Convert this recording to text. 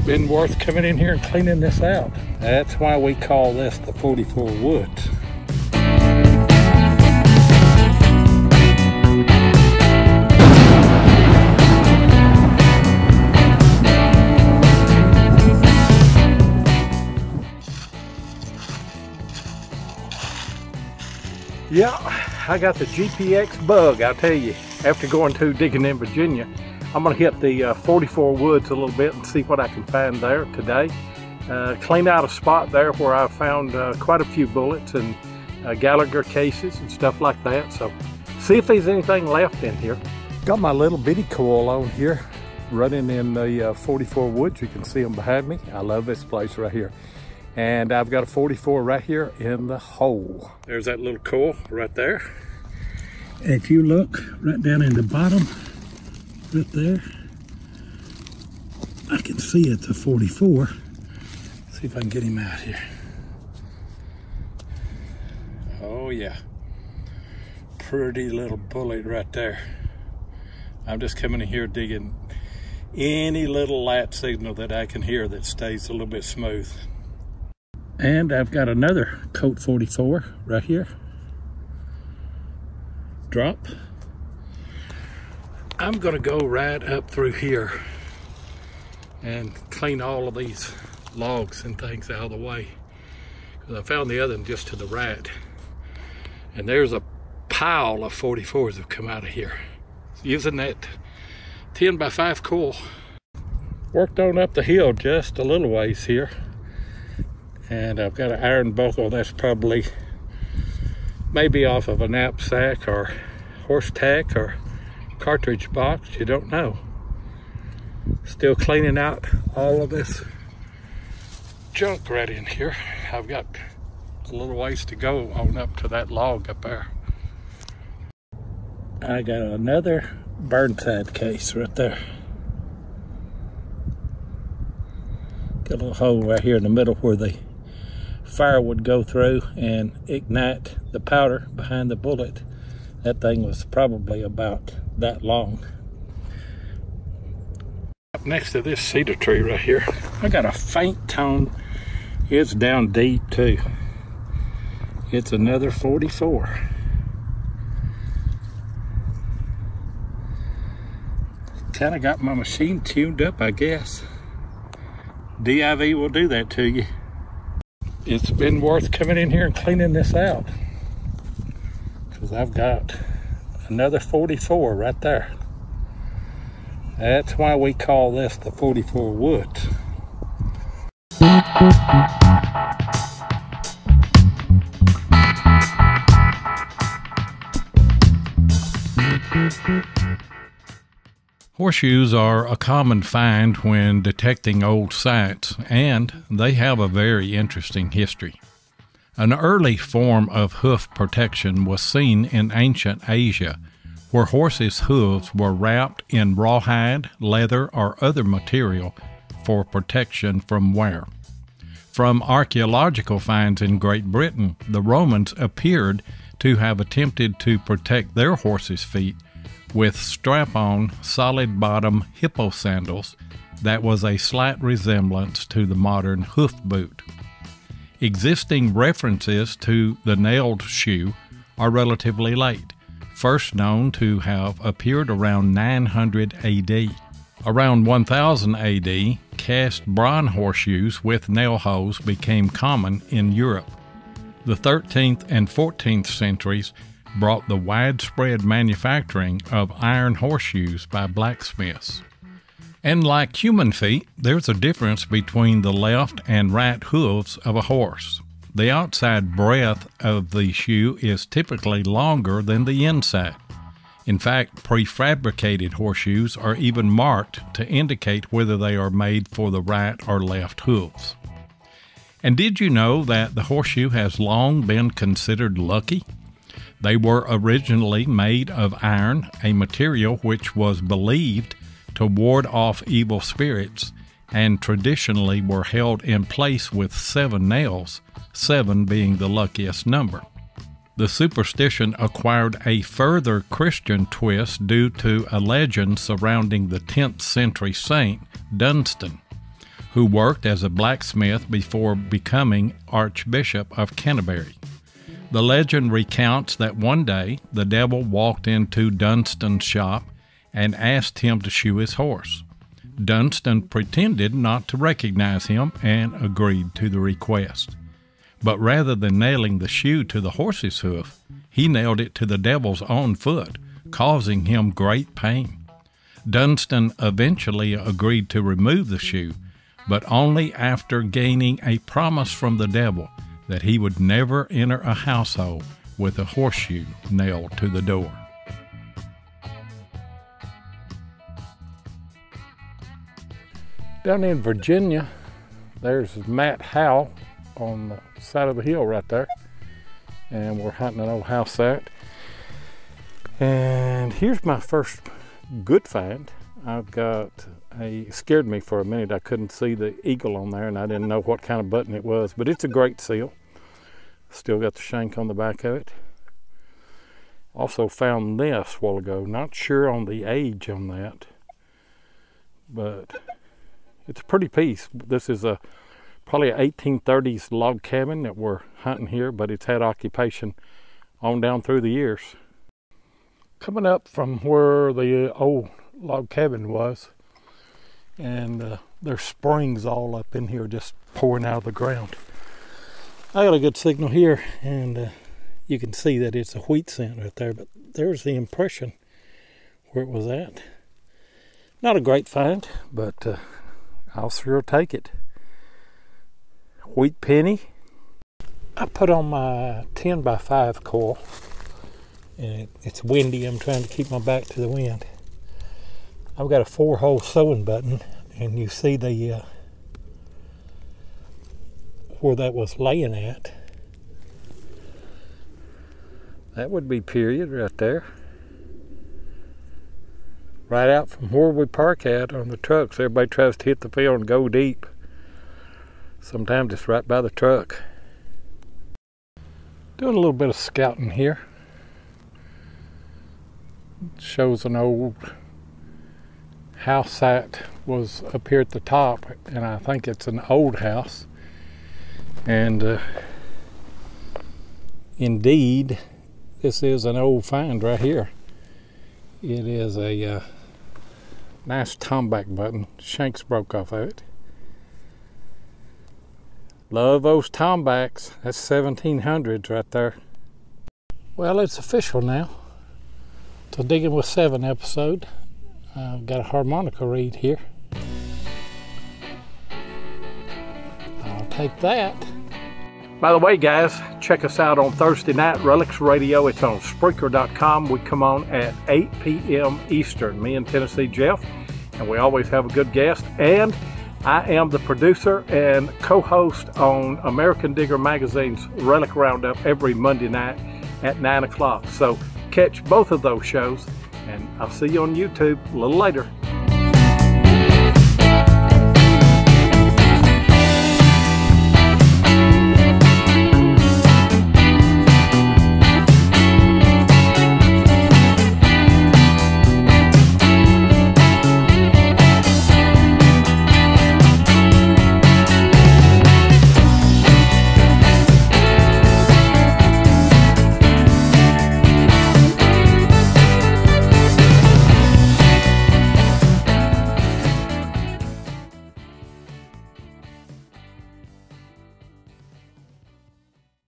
been worth coming in here and cleaning this out. That's why we call this the 44 Woods. Yeah, I got the GPX bug, I'll tell you. After going to digging in Virginia, I'm gonna hit the 44 Woods a little bit and see what I can find there today. Clean out a spot there where I found quite a few bullets and Gallagher cases and stuff like that. So see if there's anything left in here. Got my little bitty coil on here, running in the 44 Woods. You can see them behind me. I love this place right here. And I've got a 44 right here in the hole. There's that little coil right there. If you look right down in the bottom, right there, I can see it's a 44. See if I can get him out here. Oh yeah, pretty little bullet right there. I'm just coming in here digging any little light signal that I can hear that stays a little bit smooth. And I've got another Colt 44 right here. Drop. I'm gonna go right up through here and clean all of these logs and things out of the way, because I found the other one just to the right, and there's a pile of 44s that have come out of here using that 10x5 coil. Worked on up the hill just a little ways here, and I've got an iron buckle that's probably maybe off of a knapsack or horse tack or cartridge box, you don't know. Still cleaning out all of this junk right in here. I've got a little ways to go on up to that log up there. I got another Burnside case right there. Got a little hole right here in the middle where the fire would go through and ignite the powder behind the bullet. That thing was probably about that long. Up next to this cedar tree right here, I got a faint tone. It's down deep too. It's another 44. Kind of got my machine tuned up, I guess. DIV will do that to you. It's been worth coming in here and cleaning this out, because I've got another 44 right there. That's why we call this the 44 Woods. Horseshoes are a common find when detecting old sites, and they have a very interesting history. An early form of hoof protection was seen in ancient Asia, where horses' hooves were wrapped in rawhide, leather, or other material for protection from wear. From archaeological finds in Great Britain, the Romans appeared to have attempted to protect their horses' feet with strap-on, solid-bottom hippo sandals that was a slight resemblance to the modern hoof boot. Existing references to the nailed shoe are relatively late, first known to have appeared around 900 AD. Around 1000 AD, cast bronze horseshoes with nail holes became common in Europe. The 13th and 14th centuries brought the widespread manufacturing of iron horseshoes by blacksmiths. And like human feet, there's a difference between the left and right hooves of a horse. The outside breadth of the shoe is typically longer than the inside. In fact, prefabricated horseshoes are even marked to indicate whether they are made for the right or left hooves. And did you know that the horseshoe has long been considered lucky? They were originally made of iron, a material which was believed to ward off evil spirits, and traditionally were held in place with 7 nails, 7 being the luckiest number. The superstition acquired a further Christian twist due to a legend surrounding the 10th century saint, Dunstan, who worked as a blacksmith before becoming Archbishop of Canterbury. The legend recounts that one day the devil walked into Dunstan's shop and asked him to shoe his horse. Dunstan pretended not to recognize him and agreed to the request. But rather than nailing the shoe to the horse's hoof, he nailed it to the devil's own foot, causing him great pain. Dunstan eventually agreed to remove the shoe, but only after gaining a promise from the devil that he would never enter a household with a horseshoe nailed to the door. Down in Virginia, there's Matt Howell on the side of the hill right there, and we're hunting an old house site. And here's my first good find. I've got scared me for a minute. I couldn't see the eagle on there, and I didn't know what kind of button it was, but it's a great seal. Still got the shank on the back of it. Also found this a while ago. Not sure on the age on that, but it's a pretty piece. This is probably an 1830s log cabin that we're hunting here, but it's had occupation on down through the years. Coming up from where the old log cabin was, and there's springs all up in here just pouring out of the ground. I got a good signal here, and you can see that it's a wheat scent right there, but there's the impression where it was at. Not a great find, but I'll sure take it. Wheat penny. I put on my 10x5 coil, and it's windy. I'm trying to keep my back to the wind. I've got a 4-hole sewing button, and you see the where that was laying at. That would be period right there. Right out from where we park at on the trucks. Everybody tries to hit the field and go deep. Sometimes it's right by the truck. Doing a little bit of scouting here. It shows an old house site was up here at the top, and I think it's an old house. And indeed, this is an old find right here. It is a nice tomback button. Shanks broke off of it. Love those tombacks. That's 1700s right there. Well, it's official now. It's a Digging with 7 episode. I've got a harmonica reed here. I'll take that. By the way, guys, check us out on Thursday night, Relics Radio. It's on Spreaker.com. We come on at 8 p.m. Eastern, me and Tennessee Jeff, and we always have a good guest. And I am the producer and co-host on American Digger Magazine's Relic Roundup every Monday night at 9 o'clock. So catch both of those shows, and I'll see you on YouTube a little later.